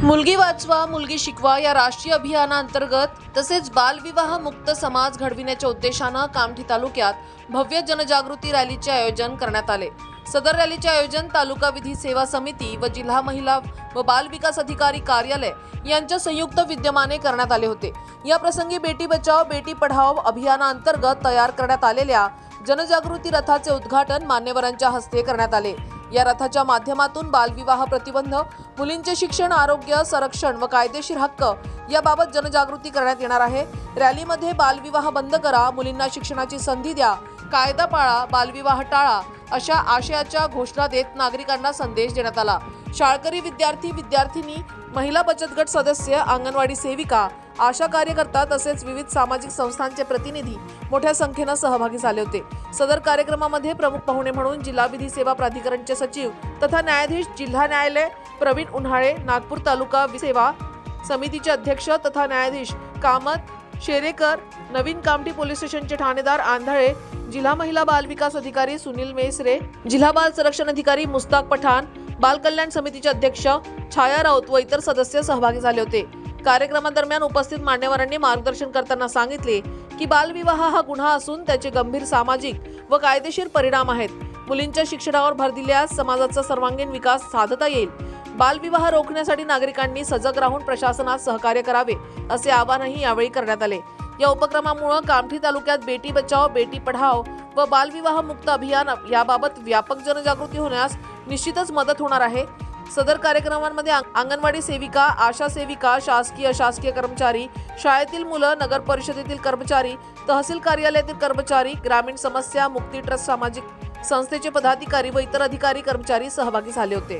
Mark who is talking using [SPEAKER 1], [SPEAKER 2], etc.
[SPEAKER 1] मुलगी वाचवा मुलगी शिकवा या राष्ट्रीय अभियानाअंतर्गत तसेच बालविवाह मुक्त समाज घडविण्याच्या उद्देशाने कामठी तालुक्यात भव्य जनजागृती रॅलीचे आयोजन करण्यात आले। सदर रॅलीचे आयोजन तालुका विधी सेवा समिती व जिल्हा महिला व बाल विकास अधिकारी कार्यालय यांच्या संयुक्त विद्यमाने करण्यात आले होते। या प्रसंगी बेटी बचाओ बेटी पढाओ अभियानाअंतर्गत तयार करण्यात आलेल्या जनजागृती रथाचे उद्घाटन मान्यवरांच्या हस्ते करण्यात आले। या रथाच्या माध्यमातून बालविवाह प्रतिबंध, मुलींचे शिक्षण, आरोग्य, संरक्षण व कायदेशीर हक्क याबाबत जनजागृती करण्यात येणार आहे। रॅलीमध्ये बालविवाह बंद करा, मुलींना शिक्षणाची संधी द्या, कायदा पाळा, बालविवाह टाळा अशा आशयाच्या घोषणा देत नागरिकांना संदेश देण्यात आला। शाळकरी विद्यार्थी, विद्यार्थिनी, महिला बचत गट सदस्य, अंगणवाडी सेविका, आशा कार्यकर्ता तसेच विविध सामाजिक संस्थांचे प्रतिनिधी मोठ्या संख्येने सहभागी झाले होते। सदर कार्यक्रमामध्ये प्रमुख पाहुणे म्हणून जिल्हा विधी सेवा प्राधिकरणचे सचिव तथा न्यायाधीश, जिल्हा न्यायालय प्रवीण उन्हाळे, नागपूर तालुका सेवा समितीचे अध्यक्ष तथा न्यायाधीश कामत शेरेकर, नवीन कामठी पोलीस स्टेशनचे ठाणेदार आंधळे, जिल्हा महिला बाल विकास अधिकारी सुनील मेसरे, जिल्हा बाल संरक्षण अधिकारी मुस्ताक पठाण, बाल कल्याण समितीचे अध्यक्ष छाया राऊत व इतर सदस्य सहभागी झाले होते। कार्यक्रमादरम्यान उपस्थित मान्यवरांनी मार्गदर्शन करताना सांगितले की बालविवाह हा गुन्हा असून त्याचे गंभीर सामाजिक व कायदेशीर परिणाम आहेत। मुलींच्या शिक्षणावर भर दिल्यास समाजाचा सर्वांगीण विकास साधता येईल। बालविवाह रोखण्यासाठी नागरिकांनी सजग राहून प्रशासनास सहकार्य करावे असे आवाहनही यावेळी करण्यात आले। या उपक्रमामुळे कामठी तालुक्यात बेटी बचाओ बेटी पढाओ व बालविवाह मुक्त अभियान याबाबत व्यापक जनजागृती होण्यास निश्चितच मदत होणार आहे। सदर कार्यक्रमांमध्ये अंगणवाडी सेविका, आशा सेविका, शासकीय अशासकीय कर्मचारी, शाळेतील मुलं, नगर परिषदेतील कर्मचारी, तहसील कार्यालयातील कर्मचारी, ग्रामीण समस्या मुक्ती ट्रस्ट सामाजिक संस्थेचे पदाधिकारी व इतर अधिकारी कर्मचारी सहभागी झाले होते।